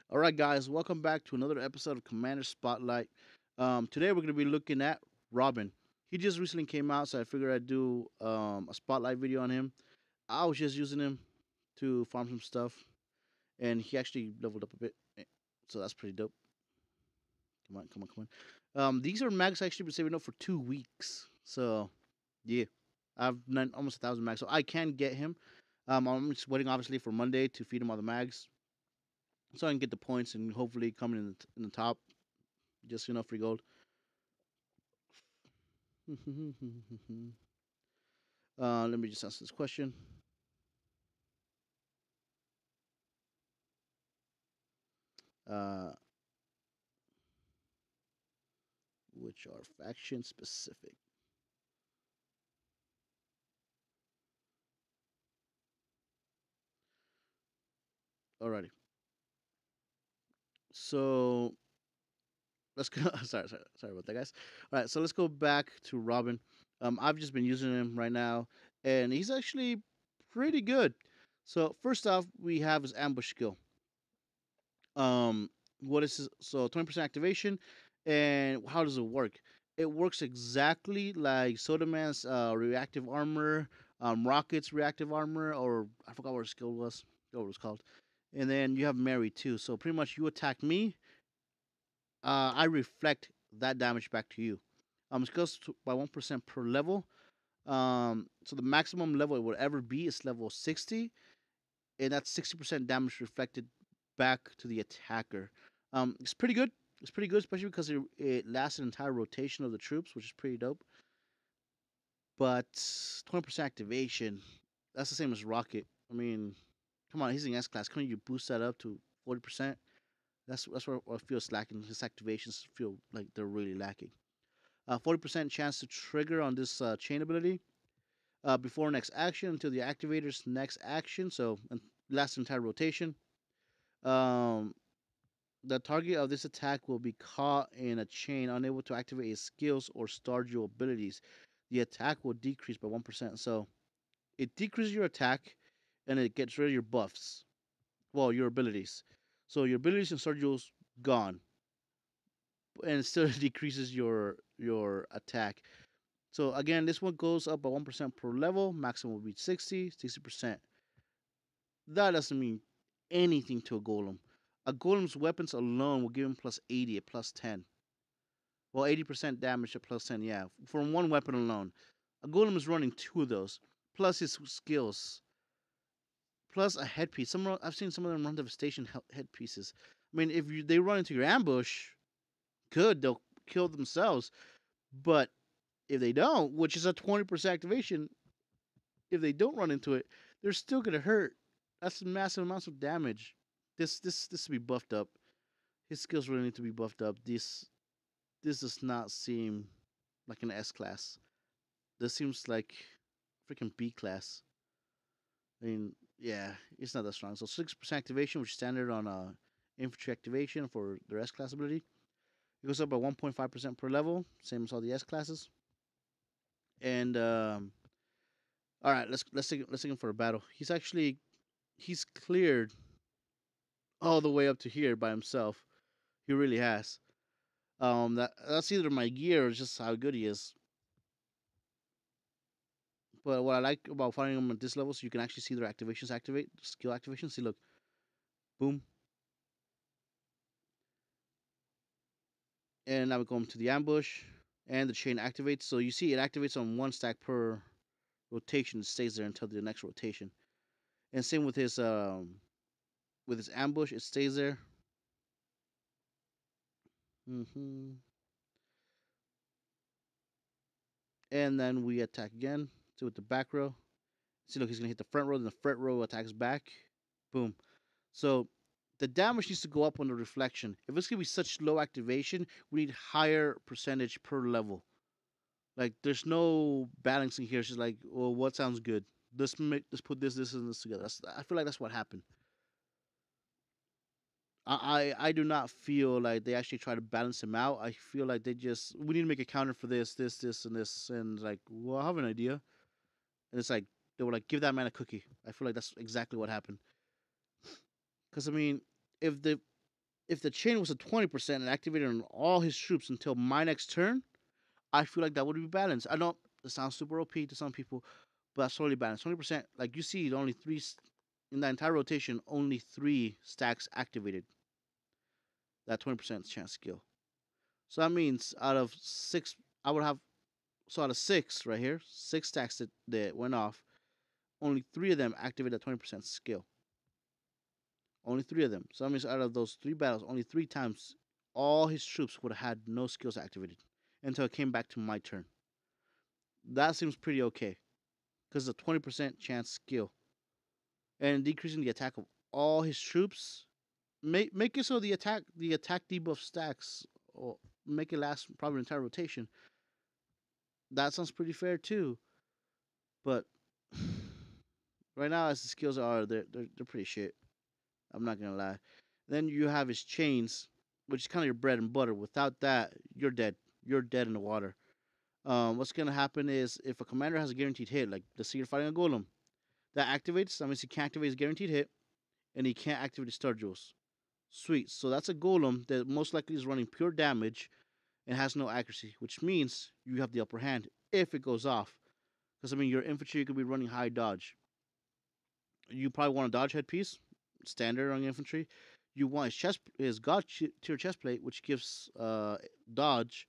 All right, guys, welcome back to another episode of Commander Spotlight. Today we're going to be looking at Robin. He just recently came out, so I figured I'd do a spotlight video on him. I was just using him to farm some stuff, and he actually leveled up a bit, so that's pretty dope. Come on, come on, come on. These are mags I actually been saving up for 2 weeks, so yeah, I've almost 1,000 mags, so I can get him. I'm just waiting, obviously, for Monday to feed him all the mags, so I can get the points and hopefully come in the top. Just free gold. Let me just answer this question. Uh, which are faction specific? Alrighty. So let's go. Sorry about that, guys. All right, so let's go back to Robin. I've just been using him right now, and he's actually pretty good. So first off, we have his ambush skill. What is his, so 20% activation, and how does it work? It works exactly like Soda Man's reactive armor, Rocket's reactive armor, or I forgot what his skill was. What it was called. And then you have Mary too. So pretty much you attack me, I reflect that damage back to you. It goes by 1% per level. So the maximum level it would ever be is level 60, and that's 60% damage reflected back to the attacker. It's pretty good. It's pretty good, especially because it lasts an entire rotation of the troops, which is pretty dope. But 20% activation, that's the same as Rocket. I mean, come on, he's in S class. Couldn't you boost that up to 40%? That's where I feel slacking. His activations feel like they're really lacking. 40% chance to trigger on this chain ability before next action until the activator's next action. So last entire rotation. Um, the target of this attack will be caught in a chain, unable to activate its skills or Stardew abilities. The attack will decrease by 1%. So it decreases your attack and it gets rid of your buffs. Well, your abilities. So your abilities and Stardew's gone. And it still decreases your attack. So again, this one goes up by 1% per level. Maximum will be 60%. That doesn't mean anything to a golem. A golem's weapons alone will give him plus 80 at plus 10. Well, 80% damage at plus 10, yeah. From one weapon alone. A golem is running two of those. Plus his skills. Plus a headpiece. I've seen some of them run devastation headpieces. I mean, if they run into your ambush, good, they'll kill themselves. But if they don't, which is a 20% activation, if they don't run into it, they're still gonna hurt. That's massive amounts of damage. This to be buffed up. His skills really need to be buffed up. This does not seem like an S class. This seems like freaking B class. I mean, yeah, it's not that strong. So 6% activation, which is standard on infantry activation for their S class ability. It goes up by 1.5% per level, same as all the S classes. And all right, let's take him for a battle. He's cleared all the way up to here by himself. He really has. That's either my gear or just how good he is. But what I like about fighting them at this level, so you can actually see their activations activate, skill activations. See, look, boom, and now we go into the ambush, and the chain activates. So you see, it activates on one stack per rotation. It stays there until the next rotation. And same with his ambush, it stays there. hmm And then we attack again. So with the back row, see, look, he's gonna hit the front row, then the front row attacks back. Boom. So the damage needs to go up on the reflection. If it's gonna be such low activation, we need higher percentage per level. Like there's no balancing here. It's just like, well, what sounds good? Let's put this, and this together. I feel like that's what happened. I do not feel like they actually try to balance him out. I feel like we need to make a counter for this, and this, and like, well, I have an idea, and it's like they were like, give that man a cookie. I feel like that's exactly what happened. Because I mean, if the If the chain was at 20% and activated on all his troops until my next turn, I feel like that would be balanced. I know it sounds super OP to some people, but that's totally balanced. 20%, like you see, only three in that entire rotation, only three stacks activated that 20% chance skill. So that means out of six, I would have, so out of six right here, six stacks that went off, only three of them activated that 20% skill. Only three of them. So that means out of those three battles, only three times all his troops would have had no skills activated until it came back to my turn. That seems pretty okay because it's a 20% chance skill. And decreasing the attack of all his troops, make it so the attack debuff stacks, or make it last probably an entire rotation. That sounds pretty fair too. But right now, as the skills are, they're pretty shit. I'm not gonna lie. Then you have his chains, which is kind of your bread and butter. Without that, you're dead. You're dead in the water. What's gonna happen is if a commander has a guaranteed hit, like let's say you're fighting a golem, that activates. That means he can't activate his guaranteed hit, and he can't activate his star jewels. Sweet. So that's a golem that most likely is running pure damage and has no accuracy, which means you have the upper hand if it goes off. Because I mean, your infantry could be running high dodge. You probably want a dodge headpiece, standard on infantry. You want his god tier chest plate, which gives dodge,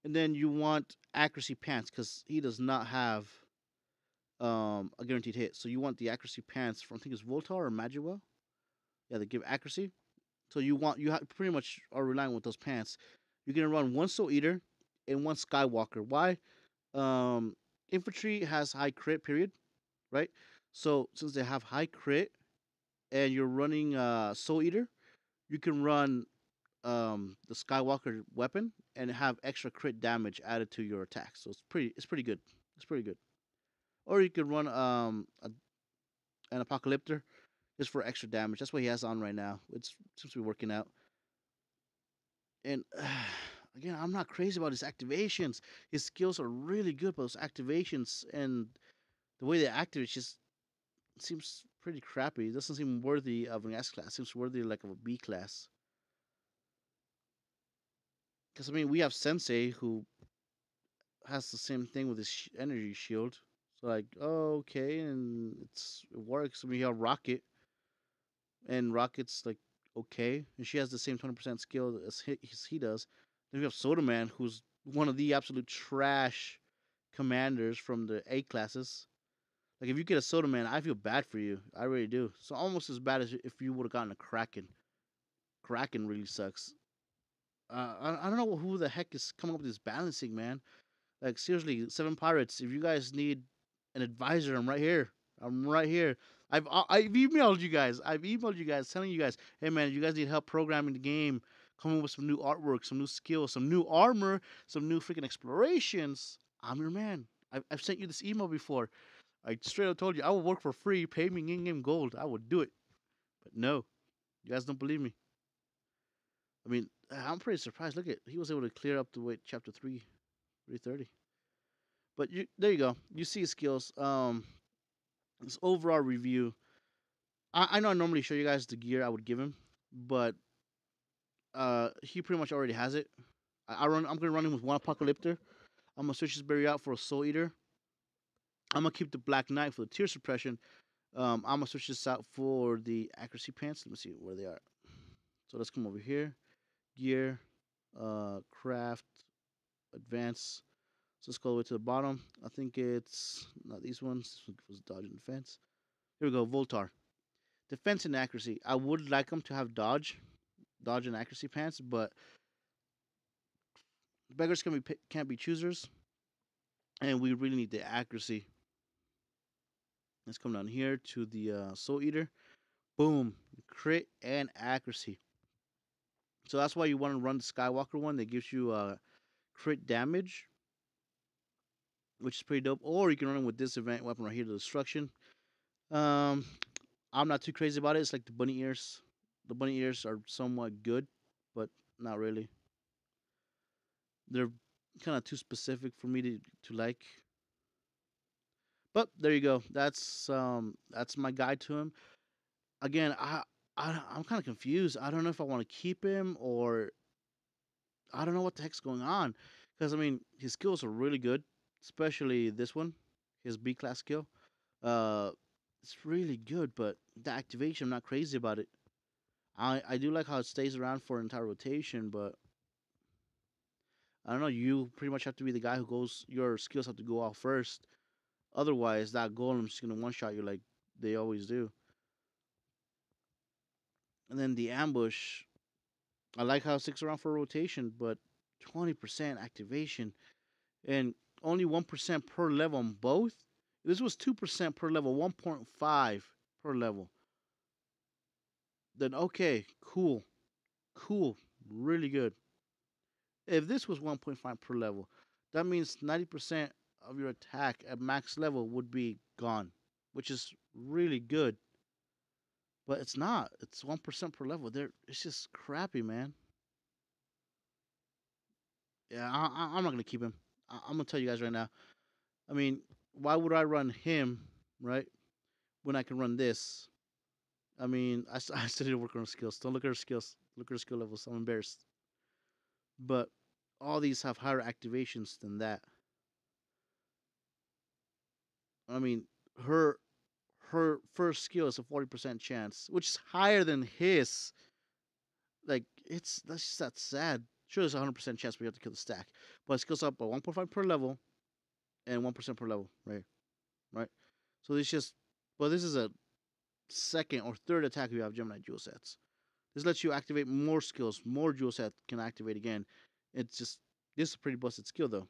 and then you want accuracy pants because he does not have a guaranteed hit. So you want the accuracy pants from I think it's Voltar or Magua. Yeah, they give accuracy. So pretty much are relying with those pants. You're gonna run one Soul Eater and one Skywalker. Why? Um, Infantry has high crit period, right? So since they have high crit and you're running Soul Eater, you can run the Skywalker weapon and have extra crit damage added to your attack. So it's pretty good. It's pretty good. Or you could run an Apocalyptor just for extra damage. That's what he has on right now. It seems to be working out. And again, I'm not crazy about his activations. His skills are really good, but those activations and the way they activate just seems pretty crappy. It doesn't seem worthy of an S class. It seems worthy like of a B class. Because I mean, we have Sensei who has the same thing with his energy shield. So like, oh, okay, and it works. I mean, you have Rocket, and Rocket's like okay, and she has the same 20% skill as he does. Then we have Soda Man, who's one of the absolute trash commanders from the A classes. Like if you get a Soda Man, I feel bad for you. I really do. So almost as bad as if you would have gotten a Kraken. Kraken really sucks. I don't know who the heck is coming up with this balancing, man. Like seriously, Seven Pirates. If you guys need an advisor, I'm right here. I'm right here. I've emailed you guys. I've emailed you guys telling you guys, hey man, you guys need help programming the game, coming up with some new artwork, some new skills, some new armor, some new freaking explorations. I'm your man. I've sent you this email before. I straight up told you I will work for free, pay me in-game gold. I would do it. But no, you guys don't believe me. I mean, I'm pretty surprised. Look at he was able to clear up the way chapter 330. But there you go. You see his skills. This overall review. I know I normally show you guys the gear I would give him, but he pretty much already has it. I'm gonna run him with one Apocalyptor. I'm gonna switch his berry out for a Soul Eater. I'm gonna keep the Black Knight for the tear suppression. I'm gonna switch this out for the accuracy pants. Let me see where they are. So let's come over here. Gear, craft, advance. So let's go all the way to the bottom. I think it's not these ones. This was dodge and defense. Here we go. Voltar. Defense and accuracy. I would like him to have dodge and accuracy pants, but beggars can't be choosers, and we really need the accuracy. Let's come down here to the Soul Eater. Boom, crit and accuracy. So that's why you want to run the Skywalker one that gives you crit damage, which is pretty dope. Or you can run it with this event weapon right here, the destruction. Um, I'm not too crazy about it. It's like the bunny ears. The bunny ears are somewhat good, but not really. They're kind of too specific for me to like. But there you go. That's my guide to him. Again, I'm kind of confused. I don't know if I want to keep him or I don't know what the heck's going on. Because I mean, his skills are really good, especially this one, his B class skill. Uh, it's really good, but the activation, I'm not crazy about it. I do like how it stays around for entire rotation, but I don't know. You pretty much have to be the guy who goes. Your skills have to go out first. Otherwise, that golem's just gonna one shot you like they always do. And then the ambush. I like how it sticks around for rotation, but 20% activation and only 1% per level on both. This was 2% per level, 1.5 per level. Then okay, cool, cool, really good. If this was 1.5 per level, that means 90% of your attack at max level would be gone, which is really good. But it's not. It's 1% per level. It's just crappy, man. Yeah, I'm not gonna keep him. I'm gonna tell you guys right now. I mean, why would I run him, right? When I can run this? I mean, I still need to work on her skills. Don't look at her skills. Look at her skill levels. I'm embarrassed. But all these have higher activations than that. I mean, her her first skill is a 40% chance, which is higher than his. Like it's that's just that sad. Sure, there's a 100% chance we have to kill the stack, but it skills up by 1.5 per level and 1% per level, right? Right. So this just, well, this is a second or third attack if you have Gemini jewel sets. This lets you activate more skills, more jewel set can activate again. It's just this is a pretty busted skill though.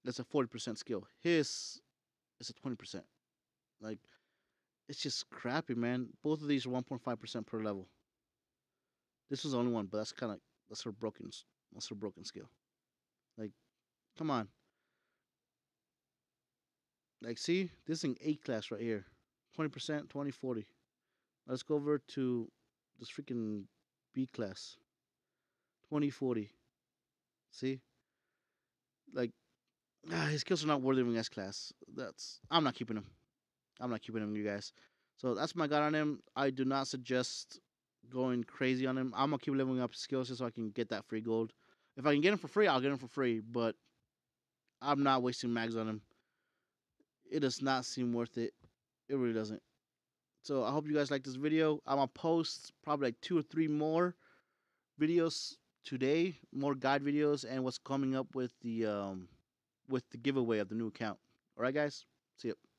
That's a 40% skill. His is a 20%. Like it's just crappy, man. Both of these are 1.5% per level. This was the only one, but that's her broken skill. Like, come on. Like, see, this is an 8 class right here. 20%, 20, 40. Let's go over to this freaking B class. 20, 40. See? Like, his skills are not worthy of an S class. I'm not keeping him. I'm not keeping him, you guys. So that's my guide on him. I do not suggest going crazy on him. I'm gonna keep leveling up his skills just so I can get that free gold. If I can get him for free, I'll get him for free. But I'm not wasting mags on him. It does not seem worth it. It really doesn't. So I hope you guys like this video. I'm gonna post probably like 2 or 3 more videos today, more guide videos, and what's coming up with the giveaway of the new account. All right, guys. See you.